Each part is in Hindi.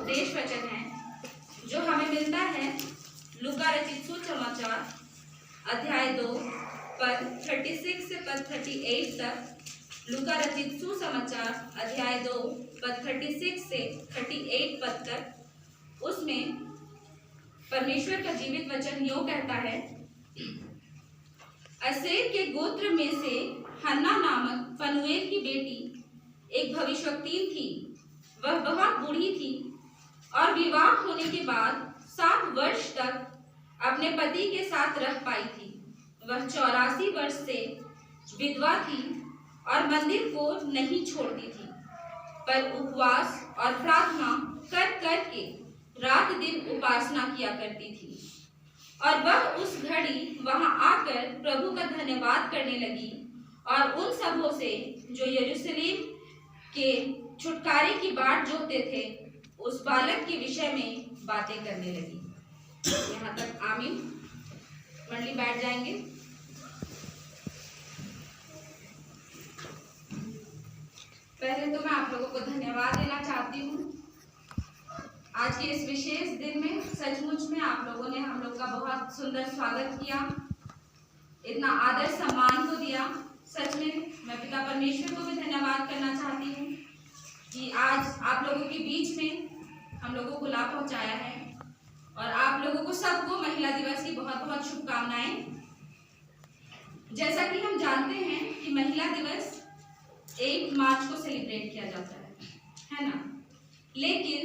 उपदेश वचन है जो हमें मिलता है लूका रचित सुसमाचार अध्याय 2 पद 36 से पद 38 तक। लूका रचित सुसमाचार अध्याय 2 पद 36 से 38 पद तक। उसमें परमेश्वर का जीवित वचन यूं कहता है, असेर के गोत्र में से हन्ना नामक फनुएल की बेटी एक भविष्यवक्तीन थी। वह बहुत बूढ़ी थी और विवाह होने के बाद 7 वर्ष तक अपने पति के साथ रह पाई थी। वह 84 वर्ष से विधवा थी और मंदिर को नहीं छोड़ती थी, पर उपवास और प्रार्थना कर कर के रात दिन उपासना किया करती थी। और वह उस घड़ी वहां आकर प्रभु का धन्यवाद करने लगी और उन सबों से जो यरूशलेम के छुटकारे की बाट जोहते थे उस बालक के विषय में बातें करने लगी। यहाँ तक आमीन। मंडली बैठ जाएंगे। पहले तो मैं आप लोगों को धन्यवाद देना चाहती हूँ। आज के इस विशेष दिन में सचमुच में आप लोगों ने हम लोग का बहुत सुंदर स्वागत किया, इतना आदर सम्मान को दिया। सच में मैं पिता परमेश्वर को भी धन्यवाद करना चाहती हूँ कि आज आप लोगों के बीच में हम लोगों को लाभ पहुँचाया है। और आप लोगों को सबको महिला दिवस की बहुत बहुत शुभकामनाएं। जैसा कि हम जानते हैं कि महिला दिवस 1 मार्च को सेलिब्रेट किया जाता है ना, लेकिन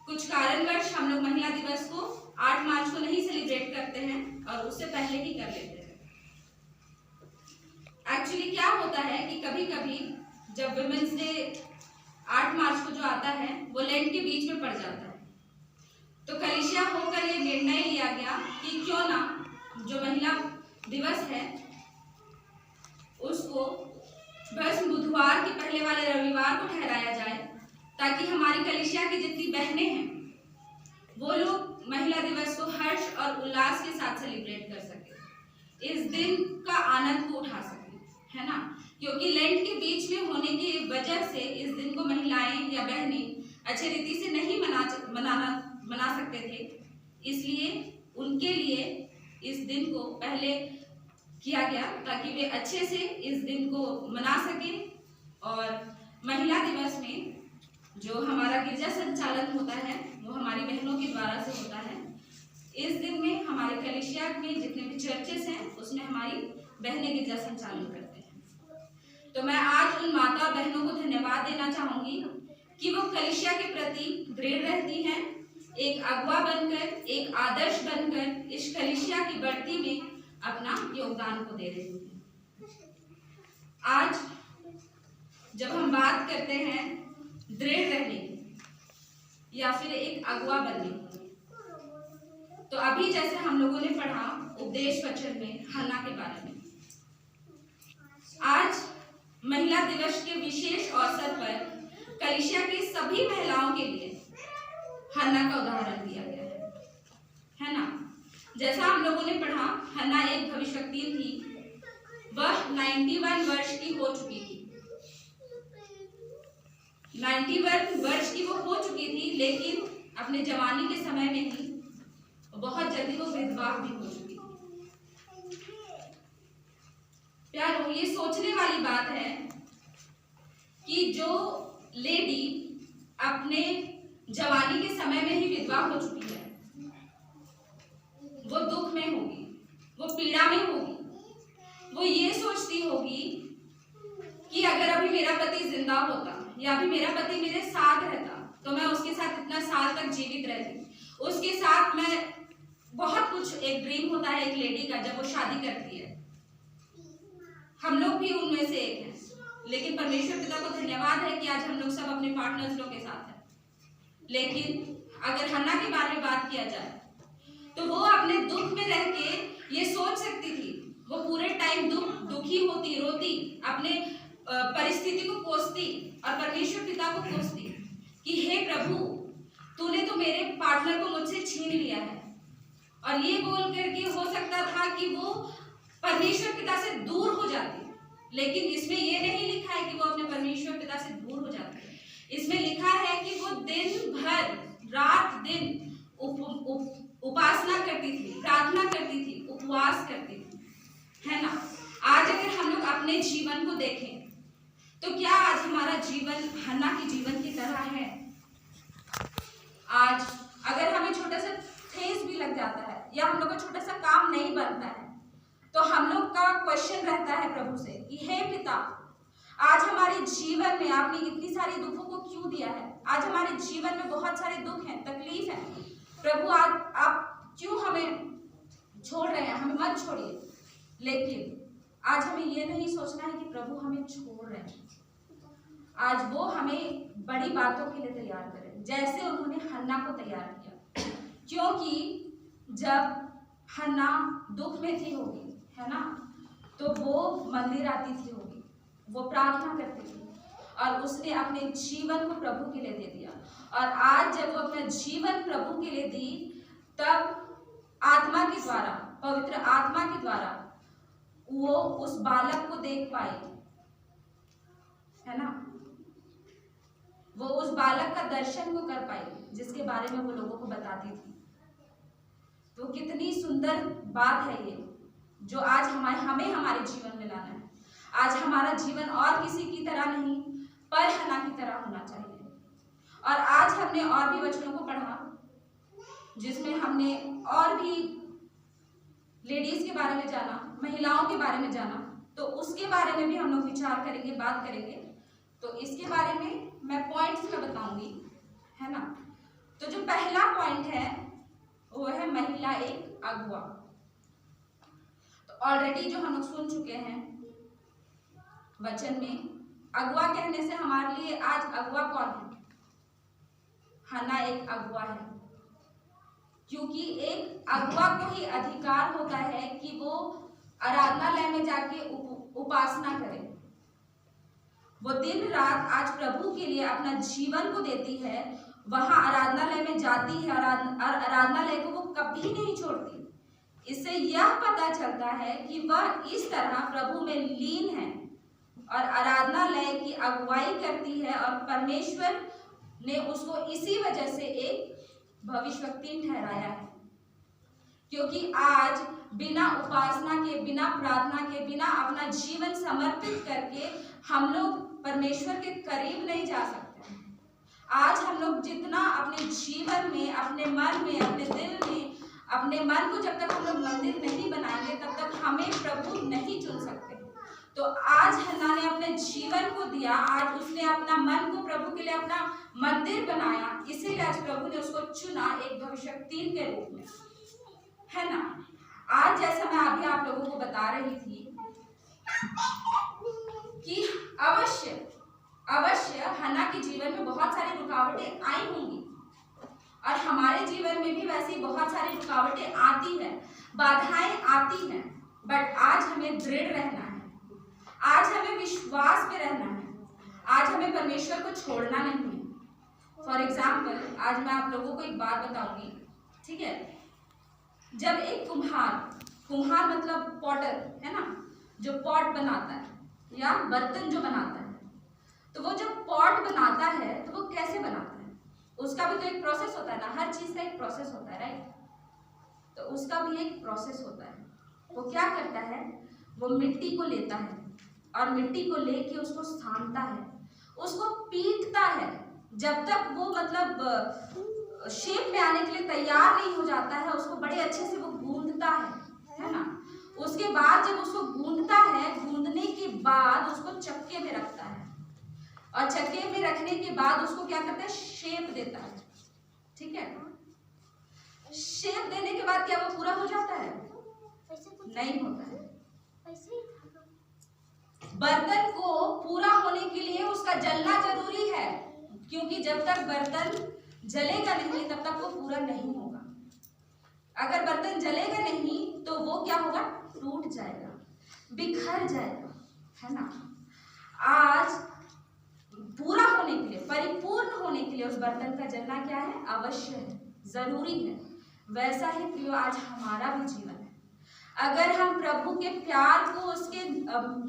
कुछ कारणवश हम लोग महिला दिवस को 8 मार्च को नहीं सेलिब्रेट करते हैं और उससे पहले ही कर लेते हैं। एक्चुअली क्या होता है कि कभी कभी जब वुमेन्स डे 8 मार्च को जो आता है वो लेंट के बीच में पड़ जाता है, तो कलीसिया होकर ये निर्णय लिया गया कि क्यों ना जो महिला दिवस है उसको बस बुधवार के पहले वाले रविवार को ठहराया जाए, ताकि हमारी कलीसिया की जितनी बहनें हैं वो लोग महिला दिवस को हर्ष और उल्लास के साथ सेलिब्रेट कर सके, इस दिन का आनंद को उठा सके, है ना। क्योंकि लेंट के बीच में होने की वजह से इस दिन को महिलाएं या बहनें अच्छे रीति से नहीं मना सकते थे, इसलिए उनके लिए इस दिन को पहले किया गया ताकि वे अच्छे से इस दिन को मना सकें। और महिला दिवस में जो हमारा गिरजा संचालन होता है वो हमारी बहनों के द्वारा से होता है। इस दिन में हमारे कलीसिया में जितने भी चर्चेस हैं उसमें हमारी बहनें गिरजा संचालन करते हैं। तो मैं आज उन माता बहनों को धन्यवाद देना चाहूंगी कि वो कलीसिया के प्रति दृढ़ रहती हैं, एक अगुवा बनकर, एक आदर्श बनकर इस कलीसिया की बढ़ती में अपना योगदान को दे रही हैं। आज जब हम बात करते हैं दृढ़ रहने की या फिर एक अगुवा बनने की, तो अभी जैसे हम लोगों ने पढ़ा उपदेश वचन में हन्ना के बारे में, आज महिला दिवस के विशेष अवसर पर कलीसिया की सभी महिलाओं के लिए हन्ना का उदाहरण दिया गया है ना। जैसा हम लोगों ने पढ़ा, हन्ना एक भविष्यवक्तीन थी। वह 91 वर्ष की हो चुकी थी। 91 वर्ष की वो हो चुकी थी, लेकिन अपने जवानी के समय में ही बहुत जल्दी वो विधवा भी हो चुकी थी। प्यारो, ये सोचने वाली बात है कि जो लेडी अपने जवानी के समय में ही विधवा हो चुकी है वो दुख में होगी, वो पीड़ा में होगी। वो ये सोचती होगी कि अगर अभी मेरा पति जिंदा होता या अभी मेरा पति मेरे साथ रहता तो मैं उसके साथ इतना साल तक जीवित रहती, उसके साथ मैं बहुत कुछ, एक ड्रीम होता है एक लेडी का जब वो शादी करती है। हम लोग भी उनमें से एक हैं, लेकिन परमेश्वर पिता को धन्यवाद है कि आज हम लोग सब अपने पार्टनर्स लोग के साथ हैं। लेकिन अगर हन्ना के बारे में बात किया जाए तो वो अपने दुख में रह के ये सोच सकती थी, वो पूरे टाइम दुखी होती, रोती, अपने परिस्थिति को कोसती और परमेश्वर पिता को कोसती कि हे प्रभु, तूने तो मेरे पार्टनर को मुझसे छीन लिया है। और ये बोल करके हो सकता था कि वो परमेश्वर पिता से दूर हो जाती, लेकिन इसमें ये नहीं लिखा है कि वो अपने परमेश्वर पिता से दूर हो जाती है। इसमें लिखा है कि वो दिन भर रात दिन उपासना करती थी, प्रार्थना करती थी, उपवास करती थी, है ना। आज अगर हम लोग अपने जीवन को देखें तो क्या आज हमारा जीवन हन्ना के जीवन की तरह है? आज अगर हमें छोटा सा ठेस भी लग जाता है या हम लोग का छोटा सा काम नहीं बनता है तो हम लोग का क्वेश्चन रहता है प्रभु से कि हे पिता, आज हमारे जीवन में आपने इतनी सारी दुखों को क्यों दिया है? आज हमारे जीवन में बहुत सारे दुख हैं, तकलीफ है प्रभु, आज आप क्यों हमें छोड़ रहे हैं? हमें मत छोड़िए। लेकिन आज हमें ये नहीं सोचना है कि प्रभु हमें छोड़ रहे हैं। आज वो हमें बड़ी बातों के लिए तैयार करें, जैसे उन्होंने हन्ना को तैयार किया। क्योंकि जब हन्ना दुख में थी होगी, है ना, तो वो मंदिर आती थी होगी, वो प्रार्थना करती थी और उसने अपने जीवन को प्रभु के लिए दे दिया। और आज जब वो अपना जीवन प्रभु के लिए दी, तब आत्मा के द्वारा, पवित्र आत्मा के द्वारा वो उस बालक को देख पाई, है ना, वो उस बालक का दर्शन को कर पाई जिसके बारे में वो लोगों को बताती थी। तो कितनी सुंदर बात है ये, जो आज हमें हमारे जीवन में लाना है। आज हमारा जीवन और किसी की तरह नहीं, पर हन्ना की तरह होना चाहिए। और आज हमने और भी वचनों को पढ़ा जिसमें हमने और भी लेडीज के बारे में जाना, महिलाओं के बारे में जाना, तो उसके बारे में भी हम लोग विचार करेंगे, बात करेंगे। तो इसके बारे में मैं पॉइंट्स में बताऊंगी, है ना। तो जो पहला पॉइंट है वो है महिला एक अगुआ। तो ऑलरेडी जो हम लोग सुन चुके हैं वचन में, अगुआ कहने से हमारे लिए आज अगुआ कौन है? हन्ना एक अगुआ है, क्योंकि एक अगुआ को ही अधिकार होता है कि वो आराधनालय में जाके उपासना करे। वो दिन रात आज प्रभु के लिए अपना जीवन को देती है, वहां आराधनालय में जाती है और आराधनालय को वो कभी नहीं छोड़ती। इससे यह पता चलता है कि वह इस तरह प्रभु में लीन है और आराधनालय की अगुवाई करती है, और परमेश्वर ने उसको इसी वजह से एक भविष्यवक्ता ठहराया है। क्योंकि आज बिना उपासना के, बिना प्रार्थना के, बिना अपना जीवन समर्पित करके हम लोग परमेश्वर के करीब नहीं जा सकते। आज हम लोग जितना अपने जीवन में, अपने मन में, अपने दिल में, अपने मन को जब तक हम लोग मंदिर नहीं बनाएंगे तब तक हमें प्रभु नहीं चुन सकते। तो आज हन्ना ने अपने जीवन को दिया, आज उसने अपना मन को प्रभु के लिए अपना मंदिर बनाया, इसीलिए आज प्रभु ने उसको चुना एक भविष्यवक्ता के रूप में, है ना। आज जैसा मैं अभी आप लोगों को बता रही थी कि अवश्य हन्ना के जीवन में बहुत सारी रुकावटें आई होंगी और हमारे जीवन में भी वैसी बहुत सारी रुकावटें आती हैं, बाधाएं आती हैं, बट आज हमें दृढ़ रहना है, आज हमें विश्वास में रहना है, आज हमें परमेश्वर को छोड़ना नहीं है। फॉर एग्जाम्पल, आज मैं आप लोगों को एक बात बताऊंगी, ठीक है। जब एक कुम्हार मतलब पॉटर, है ना, जो पॉट बनाता है या बर्तन जो बनाता है, तो वो जब पॉट बनाता है तो वो कैसे बनाता है? उसका भी तो एक प्रोसेस होता है ना, हर चीज का एक प्रोसेस होता है, राइट। तो उसका भी एक प्रोसेस होता है। वो क्या करता है, वो मिट्टी को लेता है और मिट्टी को लेके उसको सानता है, उसको पीटता है, जब तक वो मतलब शेप में आने के लिए तैयार नहीं हो जाता है, उसको बड़े अच्छे से वो गूंदता है ना। उसके बाद जब उसको गूंदता है, गूंदने के बाद उसको चक्के में रखता है और चक्के में रखने के बाद उसको क्या करता है, शेप देता है, ठीक है। शेप देने के बाद क्या वो पूरा हो जाता है? नहीं होता है। बर्तन को पूरा होने के लिए उसका जलना जरूरी है, क्योंकि जब तक बर्तन जलेगा नहीं तब तक वो पूरा नहीं होगा। अगर बर्तन जलेगा नहीं तो वो क्या होगा, टूट जाएगा, बिखर जाएगा, है ना। आज पूरा होने के लिए, परिपूर्ण होने के लिए उस बर्तन का जलना क्या है, अवश्य है, जरूरी है। वैसा ही प्रियो आज हमारा भी जीवन है। अगर हम प्रभु के प्यार को, उसके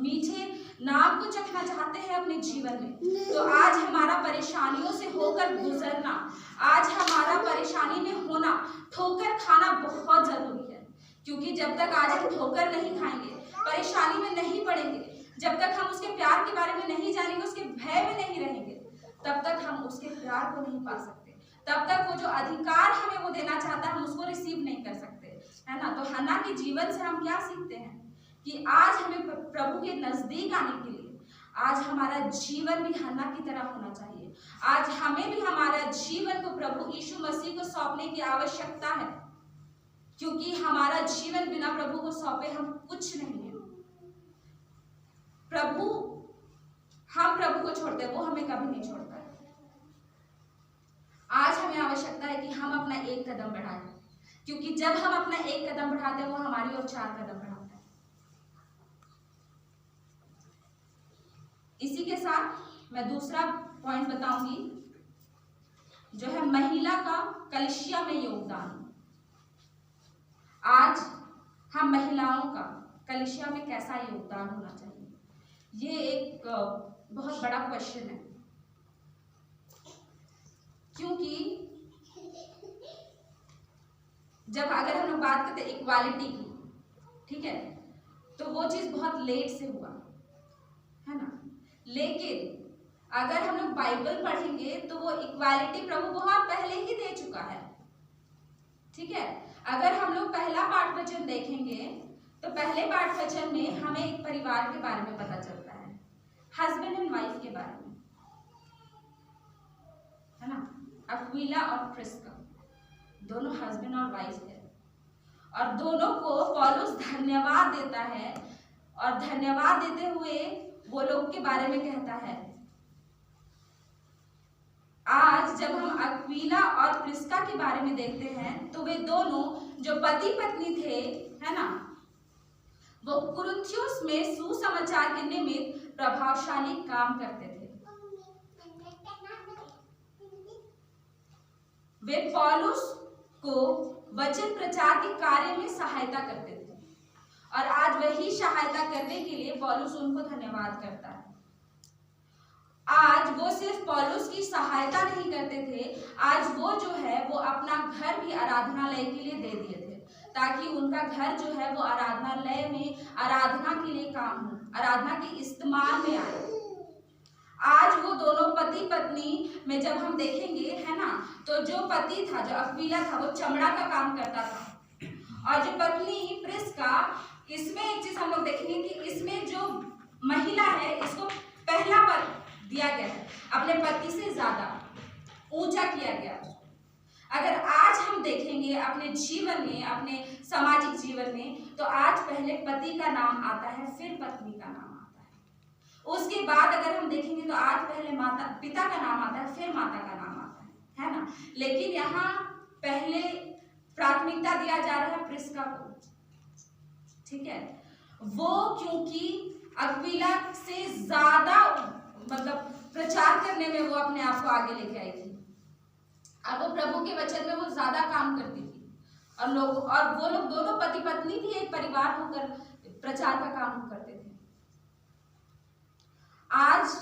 मीठे नाम को चखना चाहते हैं अपने जीवन में, तो आज हमारा परेशानियों से होकर गुजरना, आज हमारा ना ठोकर खाना बहुत जरूरी है, क्योंकि जब तक आज हम ठोकर नहीं खाएंगे, परेशानी में नहीं पड़ेंगे, जब तक हम उसके प्यार के बारे में नहीं जानेंगे, उसके भय में नहीं रहेंगे, तब तक हम उसके प्यार को नहीं पा सकते, तब तक वो जो अधिकार हमें वो देना चाहता है हम उसको रिसीव नहीं कर सकते, है ना। तो हन्ना के जीवन से हम क्या सीखते हैं कि आज हमें प्रभु के नजदीक आने के लिए आज हमारा जीवन भी हन्ना की तरह होना चाहिए। आज हमें भी हमारा जीवन को प्रभु यीशु मसीह को सौंपने की आवश्यकता है, क्योंकि हमारा जीवन बिना प्रभु को सौंपे हम कुछ नहीं है। हम प्रभु को छोड़ते हैं, वो हमें कभी नहीं छोड़ता है। आज हमें आवश्यकता है कि हम अपना एक कदम बढ़ाएं, क्योंकि जब हम अपना एक कदम बढ़ाते हैं वो हमारी ओर 4 कदम बढ़ाता है। इसी के साथ मैं दूसरा पॉइंट बताऊंगी, जो है महिला का कलीसिया में योगदान। आज हम महिलाओं का कलीसिया में कैसा योगदान होना चाहिए, ये एक बहुत बड़ा क्वेश्चन है, क्योंकि जब अगर हम लोग बात करते हैं इक्वालिटी की, ठीक है, तो वो चीज बहुत लेट से हुआ है ना। लेकिन अगर हम लोग बाइबल पढ़ेंगे तो वो इक्वालिटी प्रभु बहुत पहले ही दे चुका है, ठीक है। अगर हम लोग पहला पाठ वचन देखेंगे तो पहले पाठ वचन में हमें एक परिवार के बारे में पता चलता है, हस्बैंड एंड वाइफ के बारे में, है ना। अक्विला और प्रिस्का दोनों हस्बैंड और वाइफ है, और दोनों को पौलुस धन्यवाद देता है, और धन्यवाद देते हुए वो लोग के बारे में कहता है। आज जब हम अक्विला और प्रिस्का के बारे में देखते हैं तो वे दोनों जो पति पत्नी थे, है ना, वो कुरिन्थियुस में सुसमाचार के निमित्त प्रभावशाली काम करते थे। वे पौलुस को वचन प्रचार के कार्य में सहायता करते थे, और आज वही सहायता करने के लिए पौलुस उनको धन्यवाद करता है। आज वो सिर्फ पौलुस की सहायता नहीं करते थे, आज वो जो है वो अपना घर भी आराधनालय के लिए दे दिए थे, ताकि उनका घर जो है वो आराधनालय में आराधना के लिए काम हो, आराधना के इस्तेमाल में आए। आज वो दोनों पति पत्नी में जब हम देखेंगे, है ना, तो जो पति था, जो अक्विला था, वो चमड़ा का काम करता था, और जो पत्नी प्रिस्का, इसमें एक चीज हम लोग देखेंगे कि इसमें जो महिला है इसको पहला पद दिया गया है, अपने पति से ज्यादा ऊंचा किया गया। अगर आज हम देखेंगे अपने जीवन में, अपने सामाजिक जीवन में, तो आज पहले पति का नाम आता है, फिर पत्नी का नाम आता है। उसके बाद अगर हम देखेंगे तो आज पहले माता पिता का नाम आता है, फिर माता का नाम आता है ना। लेकिन यहाँ पहले प्राथमिकता दिया जा रहा है प्रिस्का को, ठीक है। वो क्योंकि अक्विला से ज्यादा मतलब प्रचार करने में वो अपने आप को आगे लेके आई थी, और वो प्रभु के वचन में वो ज्यादा काम करती थी, और वो लोग दोनों पति पत्नी भी एक परिवार होकर प्रचार का काम करते थे। आज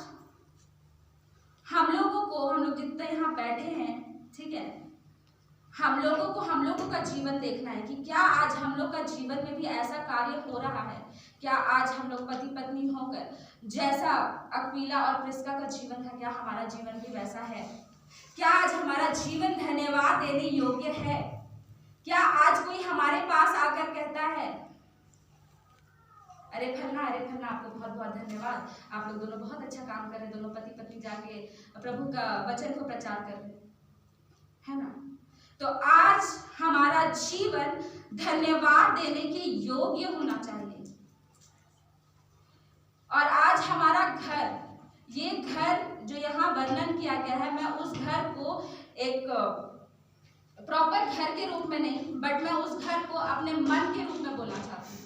हम लोग जितने यहाँ बैठे हैं, ठीक है, हम लोगों का जीवन देखना है कि क्या आज हम लोग का जीवन में भी ऐसा कार्य हो रहा है। क्या आज हम लोग पति पत्नी होकर जैसा अक्विला और प्रिस्का का जीवन था, क्या हमारा जीवन भी वैसा है? क्या आज हमारा जीवन धन्यवाद देने योग्य है? क्या आज कोई हमारे पास आकर कहता है, अरे फलना आपको बहुत बहुत धन्यवाद, आप लोग दोनों बहुत अच्छा काम कर रहे, दोनों पति पत्नी जाके प्रभु का वचन को प्रचार कर रहे, है ना। तो आज हमारा जीवन धन्यवाद देने के योग्य होना चाहिए। और आज हमारा घर, ये घर जो यहाँ वर्णन किया गया है, मैं उस घर को एक प्रॉपर घर के रूप में नहीं, बट मैं उस घर को अपने मन के रूप में बोलना चाहती हूँ।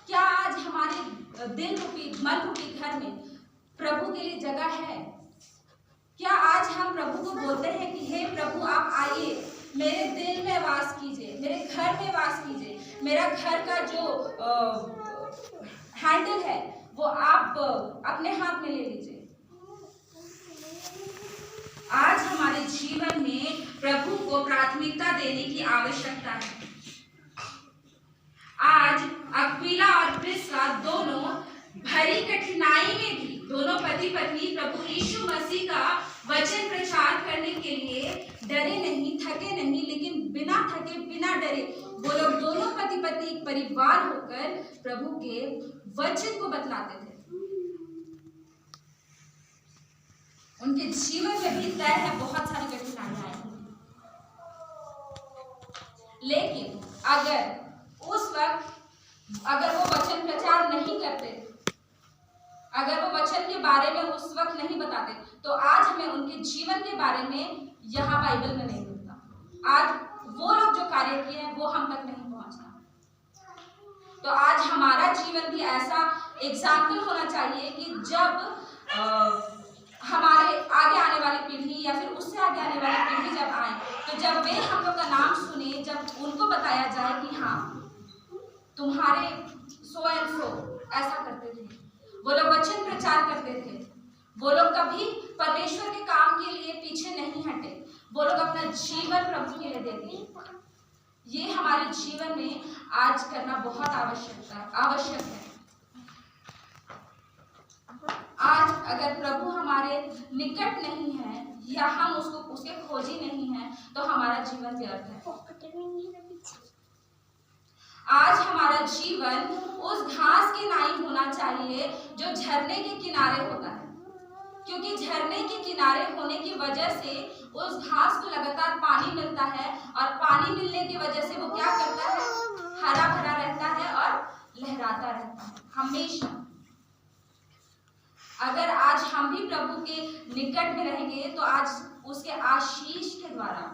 क्या आज हमारे दिल रूपी, मन रूपी घर में प्रभु के लिए जगह है? क्या आज हम प्रभु को बोलते हैं कि हे प्रभु आप आइए, मेरे दिल में वास कीजिए, मेरे घर में वास कीजिए, मेरा घर का जो हैंडल है वो आप अपने हाथ में ले लीजिए। आज हमारे जीवन में प्रभु को को प्राथमिकता देने की आवश्यकता है। आज अक्विला और प्रिस्का दोनों भरी कठिनाई में भी दोनों पति पत्नी प्रभु यीशु मसीह का वचन प्रचार करने के लिए डरे नहीं, थके नहीं, लेकिन बिना थके बिना डरे वो लोग दोनों पति पत्नी एक परिवार होकर प्रभु के वचन को बतलाते थे। उनके जीवन में भी तय है बहुत सारी कठिनाइयां आई, लेकिन अगर वो वचन प्रचार नहीं करते, अगर वो वचन के बारे में उस वक्त नहीं बताते, तो आज हमें उनके जीवन के बारे में यहाँ बाइबल में नहीं मिलता। आज वो लोग जो कार्य किए हैं वो हम तक नहीं पहुंचता। तो आज हमारा जीवन भी ऐसा एग्जाम्पल होना चाहिए कि जब हमारे आगे आने वाली पीढ़ी या फिर उससे आगे आने वाली पीढ़ी जब आए, तो जब वे हम लोग का नाम सुने, जब उनको बताया जाए कि हाँ तुम्हारे सो एंड सो ऐसा करते थे, वो लोग वचन प्रचार करते थे, वो लोग कभी परमेश्वर के काम के लिए पीछे नहीं हटे, वो लोग अपना जीवन प्रभु के लिए दे दिए। ये हमारे जीवन में आज करना बहुत आवश्यक है। आज अगर प्रभु हमारे निकट नहीं है या हम उसके खोजी नहीं है, तो हमारा जीवन व्यर्थ है। आज हमारा जीवन उस घास के नाई होना चाहिए जो झरने के किनारे होता है, क्योंकि झरने के किनारे होने की वजह से उस घास को लगातार पानी मिलता है, और पानी मिलने की वजह से वो क्या करता है, हरा भरा रहता है और लहराता रहता है हमेशा। अगर आज हम भी प्रभु के निकट में रहेंगे, तो आज उसके आशीष के द्वारा,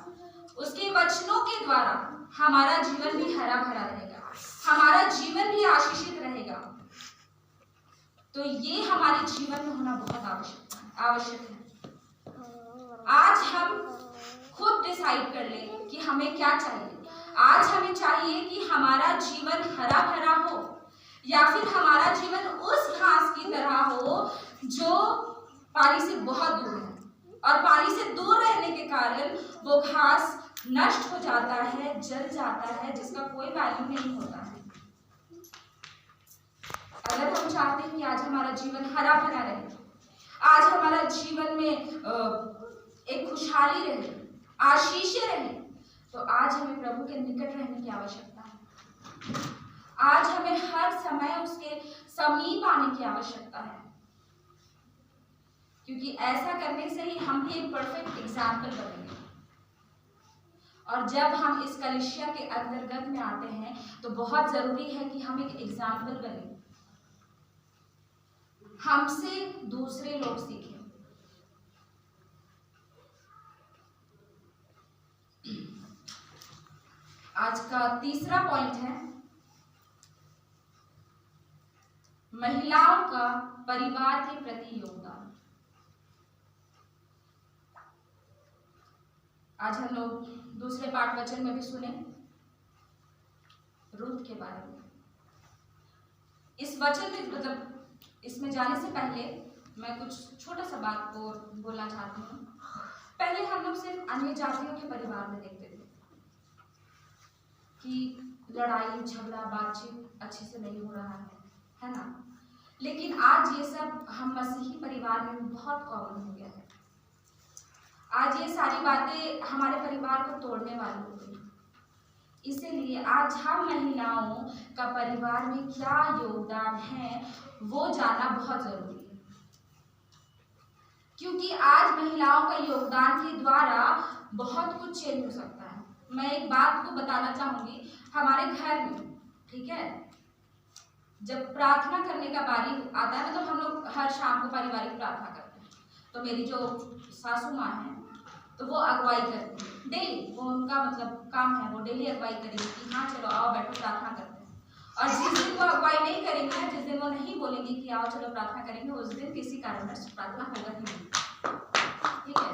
उसके वचनों के द्वारा हमारा जीवन भी हरा भरा रहेगा, हमारा जीवन भी आशीषित रहेगा। तो ये हमारे जीवन में होना बहुत आवश्यक है। आज हम खुद डिसाइड कर लें कि हमें क्या चाहिए। आज हमें चाहिए कि हमारा जीवन हरा भरा हो, या फिर हमारा जीवन उस घास की तरह हो जो पानी से बहुत दूर है, और पानी से दूर रहने के कारण वो घास नष्ट हो जाता है, जल जाता है, जिसका कोई वैल्यू नहीं होता है। अगर हम चाहते हैं कि आज हमारा जीवन हरा भरा रहे, आज हमारा जीवन में एक खुशहाली रहे, आशीष रहे, तो आज हमें प्रभु के निकट रहने की आवश्यकता है। आज हमें हर समय उसके समीप आने की आवश्यकता है, क्योंकि ऐसा करने से ही हम भी एक परफेक्ट एग्जाम्पल बनेंगे। और जब हम इस कलीसिया के अंतर्गत में आते हैं, तो बहुत जरूरी है कि हम एक एग्जाम्पल बने, हमसे दूसरे लोग सीखें। आज का तीसरा पॉइंट है महिलाओं का परिवार के प्रति योगदान। आज हम लोग दूसरे पाठ वचन में भी सुने रूथ के बारे में। इस वचन में मतलब इसमें जाने से पहले मैं कुछ छोटा सा बात को बोलना चाहती हूँ। पहले हम लोग सिर्फ अन्य जातियों के परिवार में देखते थे कि लड़ाई झगड़ा बातचीत अच्छे से नहीं हो रहा है ना। लेकिन आज ये सब हम मसीही परिवार में बहुत कॉमन हो गया है। आज ये सारी बातें हमारे परिवार को तोड़ने वाली हो गई। इसीलिए आज हम महिलाओं का परिवार में क्या योगदान है वो जानना बहुत जरूरी है, क्योंकि आज महिलाओं का योगदान के द्वारा बहुत कुछ चेंज हो सकता है। मैं एक बात को बताना चाहूंगी। हमारे घर में, ठीक है, जब प्रार्थना करने का बारी आता है, मतलब हम लोग हर शाम को पारिवारिक प्रार्थना करते हैं, तो मेरी जो सासू माँ है तो वो अगुवाई करती है डेली। वो उनका मतलब काम है, वो डेली अगुवाई करेंगे कि हाँ चलो आओ बैठो प्रार्थना करते हैं। और जिस दिन वो अगुवाई नहीं करेंगे, जिस दिन वो नहीं बोलेंगे कि आओ चलो प्रार्थना करेंगे, उस दिन किसी कारणवश प्रार्थना होगा ही नहीं। ठीक है,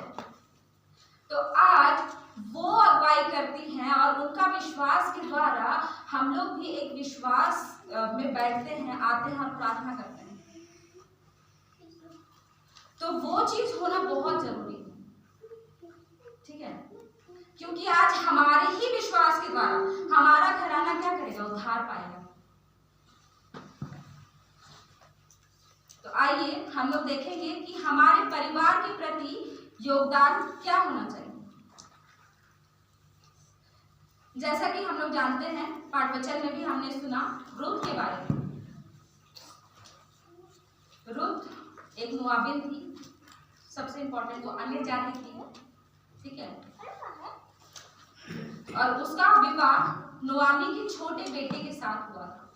तो आज वो अगुवाई करती हैं और उनका विश्वास के द्वारा हम लोग भी एक विश्वास में बैठते हैं, आते हैं और प्रार्थना करते हैं। तो वो चीज होना बहुत जरूरी है, ठीक है, क्योंकि आज हमारे ही विश्वास के द्वारा हमारा घराना क्या करेगा, उद्धार पाएगा। तो आइए हम लोग देखेंगे कि हमारे परिवार के प्रति योगदान क्या होना चाहिए। जैसा कि हम लोग जानते हैं, पाठ वचन में भी हमने सुना रूत के बारे में। रूत एक मोआबिन थी, सबसे इंपॉर्टेंट वो अन्य जाति थी, ठीक है। और उसका विवाह नोआमी के छोटे बेटे के साथ हुआ था,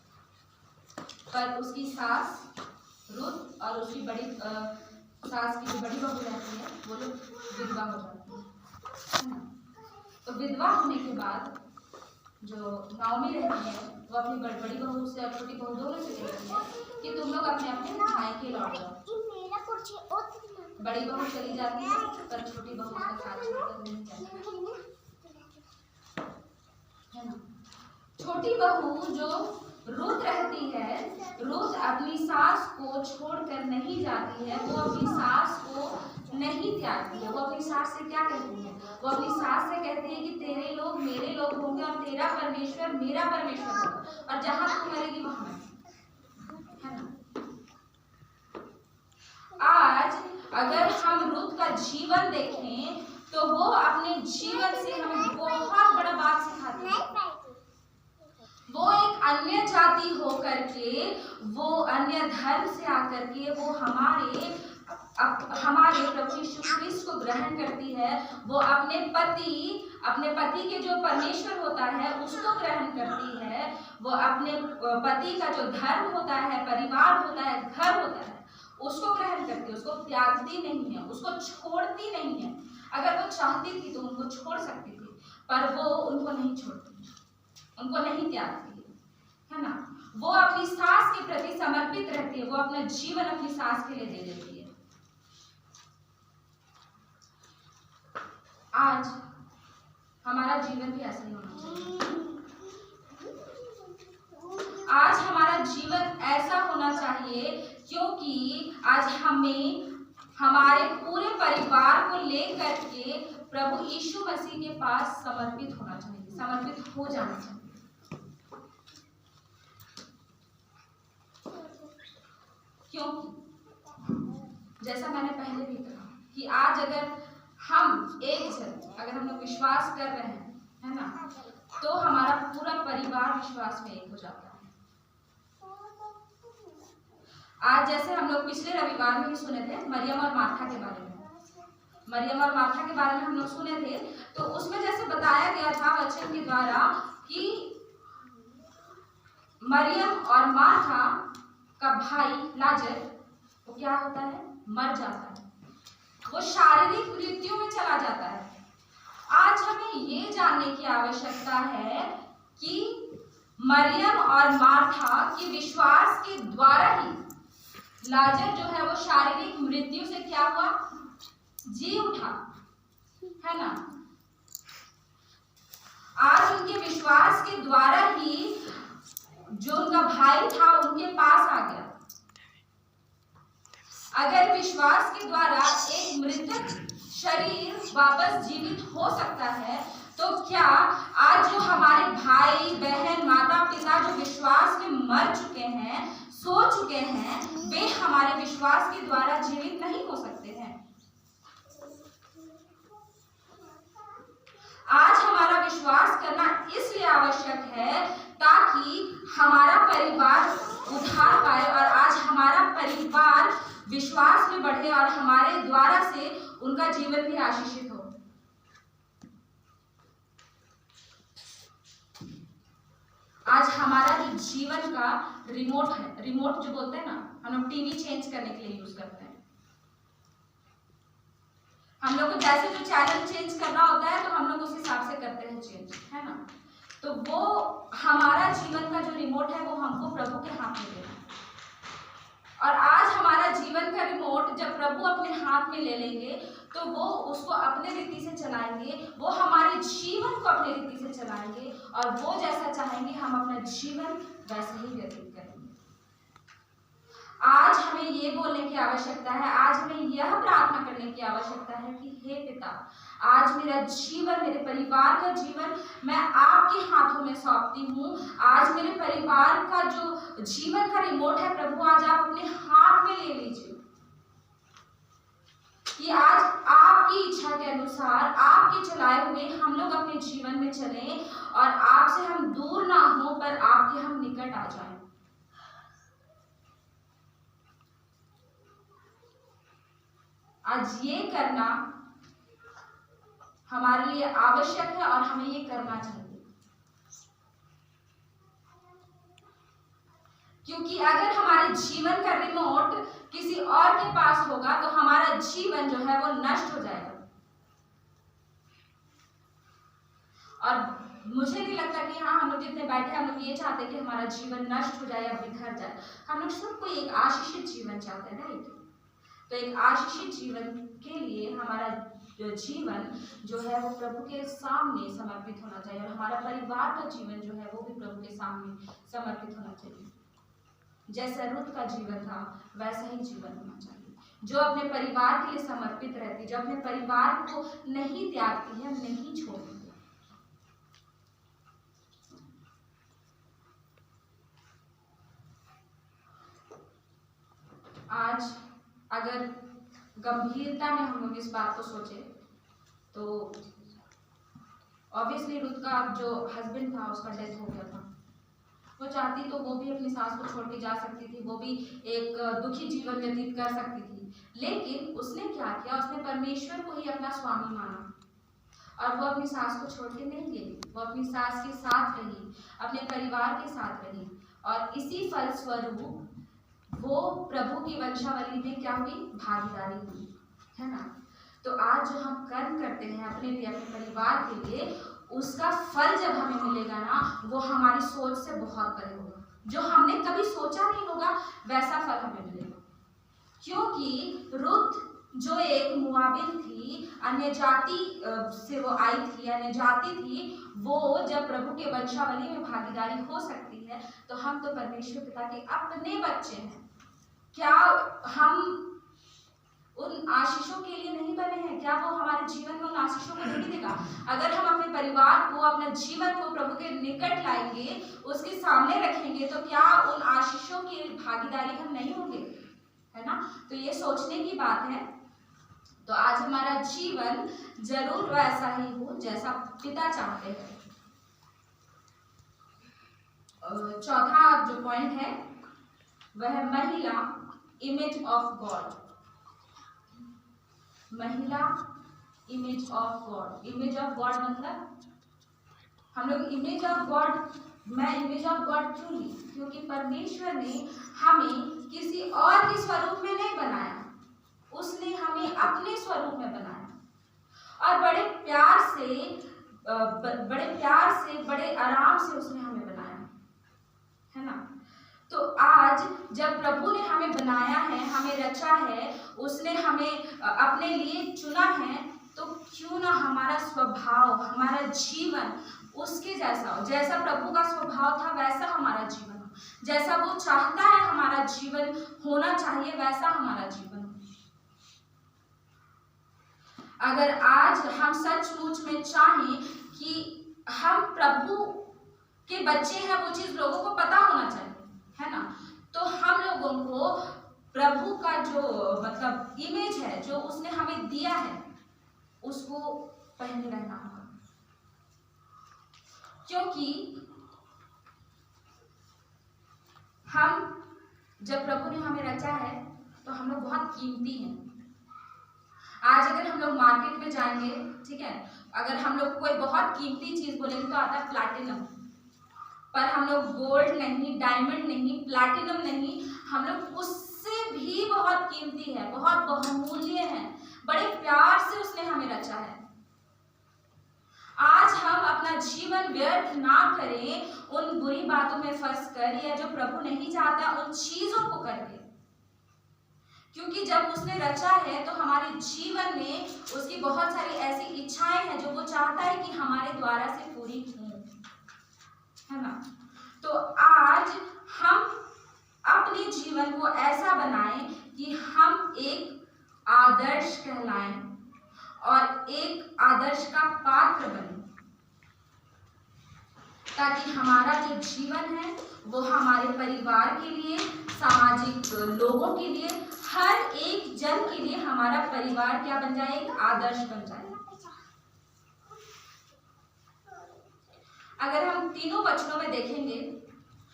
पर उसकी सास रूत और उसकी बड़ी सास की जो बड़ी बहू रहती है वो लोग विधवा हो जाती है। तो विधवा होने के बाद जो नाओमी रहती है वो अपनी बड़ी बहू से और छोटी बहू दोनों से कहती है कि तुम लोग अपने अपने मायके लौट जाओ। बड़ी बहू चली जाती है पर छोटी बहू उसका साथ छोड़कर नहीं जाती है ना। छोटी बहू जो रूत रहती है, रूत अपनी सास को छोड़कर नहीं जाती है, वो अपनी सास को नहीं त्यागती है। वो अपनी सास से क्या कहती है, वो अपनी सास से कहती है कि तेरे लोग मेरे लोग होंगे और तेरा परमेश्वर मेरा परमेश्वर होगा, और जहां तू मरेगी वहां मैं, है ना। आज अगर हम रूत का जीवन देखें तो वो अपने जीवन से हमें बहुत बड़ा बात सिखाती है। वो एक अन्य जाति होकर के, वो अन्य धर्म से आकर के वो हमारे प्रभु यीशु ख्रिस्त को ग्रहण करती है। वो अपने पति के जो परमेश्वर होता है उसको ग्रहण करती है। वो अपने पति का जो धर्म होता है, परिवार होता है, घर होता है, उसको ग्रहण करती है, उसको त्यागती नहीं है, उसको छोड़ती नहीं है। अगर वो चाहती थी तो उनको छोड़ सकती थी, पर वो उनको नहीं छोड़ती, उनको नहीं त्यागती है ना। वो अपनी सास के प्रति समर्पित रहती है, वो अपना जीवन अपनी सास के लिए दे देती है। आज हमारा जीवन भी ऐसा ही होना चाहिए। आज हमारा जीवन ऐसा होना चाहिए क्योंकि आज हमें हमारे पूरे परिवार को लेकर के प्रभु यीशु मसीह के पास समर्पित होना चाहिए, समर्पित हो जाना चाहिए। क्योंकि जैसा मैंने पहले भी कहा कि आज अगर हम अगर हम लोग विश्वास कर रहे हैं, है ना, तो हमारा पूरा परिवार विश्वास में एक हो जाता है। आज जैसे हम लोग पिछले रविवार में भी सुने थे मरियम और मार्था के बारे में, मरियम और मार्था के बारे में हम लोग सुने थे। तो उसमें जैसे बताया गया था वचन के द्वारा कि मरियम और मार्था का भाई लाजर वो क्या होता है, मर जाता है, वो शारीरिक मृत्यु में चला जाता है। आज हमें ये जानने की आवश्यकता है कि मरियम और मार्था के विश्वास के द्वारा ही लाजर जो है वो शारीरिक मृत्यु से क्या हुआ, जी उठा, है ना। आज उनके विश्वास के द्वारा ही जो उनका भाई था उनके पास आ गया। अगर विश्वास के द्वारा एक मृतक शरीर वापस जीवित हो सकता है, तो क्या आज जो हमारे भाई बहन माता पिता जो विश्वास में मर चुके हैं, सो चुके हैं, वे हमारे विश्वास के द्वारा जीवित नहीं हो सकते हैं? आज हमारा विश्वास करना इसलिए आवश्यक है ताकि हमारा परिवार उद्धार पाए और आज हमारा परिवार विश्वास में बढ़े और हमारे द्वारा से उनका जीवन भी आशीषित हो। आज हमारा जो जीवन का रिमोट है, रिमोट जो बोलते हैं ना, हम लोग टीवी चेंज करने के लिए यूज करते हैं। हम लोग को जैसे जो चैनल चेंज करना होता है तो हम लोग उस हिसाब से करते हैं चेंज, है ना। तो वो हमारा जीवन का जो रिमोट है वो हमको प्रभु के हाथ में देना है। और आज हमारा जीवन का रिमोट जब प्रभु अपने हाथ में ले लेंगे तो वो उसको अपने रीति से चलाएंगे, वो हमारे जीवन को अपने रीति से चलाएंगे और वो जैसा चाहेंगे हम अपना जीवन वैसे ही व्यतीत करेंगे। आज हमें ये बोलने की आवश्यकता है, आज हमें यह प्रार्थना करने की आवश्यकता है कि हे पिता, आज मेरा जीवन, मेरे परिवार का जीवन मैं आपके हाथों में सौंपती हूँ। आज मेरे परिवार का जो जीवन का रिमोट है प्रभु, आज आप अपने हाथ में ले लीजिए कि आज आपकी इच्छा के अनुसार, आपके चलाए हुए हम लोग अपने जीवन में चलें और आपसे हम दूर ना हो पर आपके हम निकट आ जाएं। आज ये करना हमारे लिए आवश्यक है और हमें ये करना चाहिए, क्योंकि अगर हमारे जीवन का रिमोट किसी और के पास होगा तो हमारा जीवन जो है वो नष्ट हो जाएगा। और मुझे नहीं लगता कि हाँ, हम लोग जितने बैठे हम लोग ये चाहते हैं कि हमारा जीवन नष्ट हो जाए या बिखर जाए। हम लोग सबको एक आशीषित जीवन चाहते हैं, राइट? तो एक आशीषित जीवन के लिए हमारा जीवन जो है वो प्रभु के सामने समर्पित होना चाहिए और हमारा परिवार का जीवन जो है वो भी प्रभु के सामने समर्पित होना चाहिए। जैसा रुत का जीवन था वैसा ही जीवन होना चाहिए, जो अपने परिवार के लिए समर्पित रहती, जो अपने परिवार को नहीं त्यागती है, नहीं छोड़ती। आज अगर गंभीरता में हम लोग इस बात को सोचे तो ऑब्वियसली रुत का जो हस्बैंड था उसका डेथ हो गया था। वो चाहती तो वो भी अपनी सास को छोड़ के जा सकती थी, वो भी एक दुखी जीवन व्यतीत कर सकती थी, लेकिन उसने क्या किया, उसने परमेश्वर को ही अपना स्वामी माना और वो अपनी सास को छोड़ के नहीं गई। वो अपनी सास के साथ रही, अपने परिवार के साथ रही और इसी फलस्वरूप वो प्रभु की वंशावली में क्या हुई, भागीदारी हुई, है ना? तो आज जो हम कर्म करते हैं अपने लिए, अपने परिवार के लिए, उसका फल जब हमें मिलेगा ना, वो हमारी सोच से बहुत परे होगा। जो हमने कभी सोचा नहीं होगा वैसा फल हमें मिलेगा, क्योंकि रुत जो एक मुआबिन थी, अन्य जाति से वो आई थी, अन्य जाति थी, वो जब प्रभु के वंशावली में भागीदारी हो सकती है तो हम तो परमेश्वर पिता के अपने बच्चे हैं। क्या हम उन आशीषों के लिए नहीं बने हैं? क्या वो हमारे जीवन में उन आशीषों को नहीं देगा? अगर हम अपने परिवार को, अपना जीवन को प्रभु के निकट लाएंगे, उसके सामने रखेंगे, तो क्या उन आशीषों की भागीदारी हम नहीं होंगे? है ना? तो ये सोचने की बात है। तो आज हमारा जीवन जरूर वैसा ही हो जैसा पिता चाहते हैं। चौथा जो पॉइंट है वह महिला, इमेज ऑफ गॉड। महिला, image of God. Image of God मतलब हम लोग इमेज ऑफ गॉड, मैं इमेज ऑफ गॉड क्यों ली? क्योंकि परमेश्वर ने हमें किसी और के स्वरूप में नहीं बनाया, उसने हमें अपने स्वरूप में बनाया और बड़े प्यार से, बड़े आराम से उसने हमें बनाया, है ना? तो आज जब प्रभु ने हमें बनाया है, हमें रचा है, उसने हमें अपने लिए चुना है, तो क्यों ना हमारा स्वभाव, हमारा जीवन उसके जैसा हो। जैसा प्रभु का स्वभाव था वैसा हमारा जीवन हो, जैसा वो चाहता है हमारा जीवन होना चाहिए वैसा हमारा जीवन हो। अगर आज हम सचमुच में चाहें कि हम प्रभु के बच्चे हैं, वो चीज लोगों को पता होना चाहिए, है ना? तो हम लोगों को प्रभु का जो मतलब इमेज है जो उसने हमें दिया है उसको पहने रहना होगा, क्योंकि हम जब प्रभु ने हमें रचा है तो हम लोग बहुत कीमती हैं। आज अगर हम लोग मार्केट में जाएंगे, ठीक है, अगर हम लोग कोई बहुत कीमती चीज बोलेंगे तो आता है प्लैटिनम, पर हम लोग गोल्ड नहीं, डायमंड नहीं, प्लैटिनम नहीं, हम लोग उससे भी बहुत कीमती है, बहुत बहुमूल्य है, बड़े प्यार से उसने हमें रचा है। आज हम अपना जीवन व्यर्थ ना करें उन बुरी बातों में फंस कर, या जो प्रभु नहीं चाहता उन चीजों को करके, क्योंकि जब उसने रचा है तो हमारे जीवन में उसकी बहुत सारी ऐसी इच्छाएं हैं जो वो चाहता है कि हमारे द्वारा से पूरी हों, है ना? तो आज हम अपने जीवन को ऐसा बनाएं कि हम एक आदर्श कहलाएं और एक आदर्श का पात्र बने, ताकि हमारा जो जीवन है वो हमारे परिवार के लिए, सामाजिक लोगों के लिए, हर एक जन के लिए हमारा परिवार क्या बन जाए, एक आदर्श बन जाए। अगर हम तीनों वचनों में देखेंगे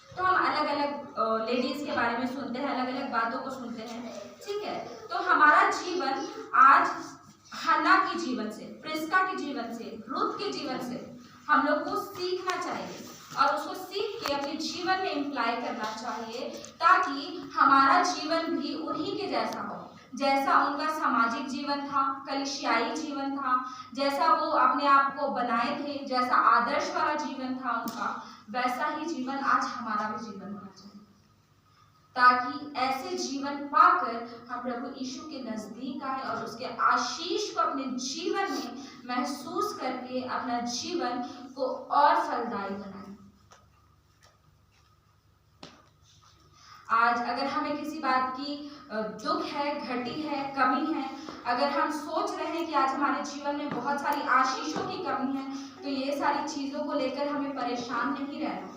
तो हम अलग अलग लेडीज के बारे में सुनते हैं, अलग अलग बातों को सुनते हैं, ठीक है। तो हमारा जीवन आज हन्ना के जीवन से, प्रिस्का के जीवन से, रुथ के जीवन से हम लोग को सीखना चाहिए और उसको सीख के अपने जीवन में इम्प्लाई करना चाहिए, ताकि हमारा जीवन भी उन्हीं के जैसा हो, जैसा उनका सामाजिक जीवन था, कलीसियाई जीवन था, जैसा वो अपने आप को बनाए थे, जैसा आदर्श वाला जीवन था उनका, वैसा ही जीवन आज हमारा भी जीवन होना चाहिए, ताकि ऐसे जीवन पाकर हम प्रभु यीशु के नजदीक आए और उसके आशीष को अपने जीवन में महसूस करके अपना जीवन को और फलदायी बनाए। आज अगर हमें किसी बात की दुख है, घटी है, कमी है, अगर हम सोच रहे हैं कि आज हमारे जीवन में बहुत सारी आशीषों की कमी है, तो ये सारी चीजों को लेकर हमें परेशान नहीं रहना,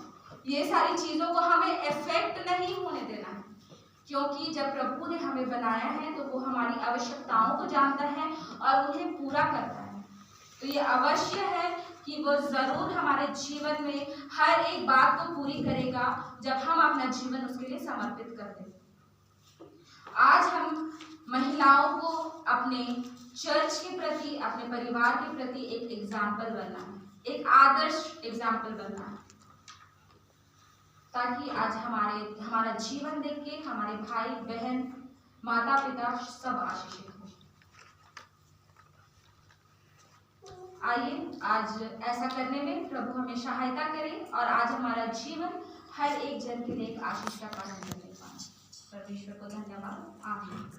ये सारी चीजों को हमें इफेक्ट नहीं होने देना है, क्योंकि जब प्रभु ने हमें बनाया है तो वो हमारी आवश्यकताओं को जानता है और उन्हें पूरा करता है। तो ये अवश्य है कि वो जरूर हमारे जीवन में हर एक बात को पूरी करेगा जब हम अपना जीवन उसके लिए समर्पित कर दें। आज हम महिलाओं को अपने चर्च के प्रति, अपने परिवार के प्रति एक एग्जाम्पल बनना है, एक आदर्श एग्जाम्पल बनना है, ताकि आज हमारा जीवन देख के हमारे भाई बहन, माता पिता सब आशीषित हो। आइए आज ऐसा करने में प्रभु हमें सहायता करे और आज हमारा जीवन हर एक जन के लिए एक आशीष का कारण बने। परमेश्वर को धन्यवाद। आमीन।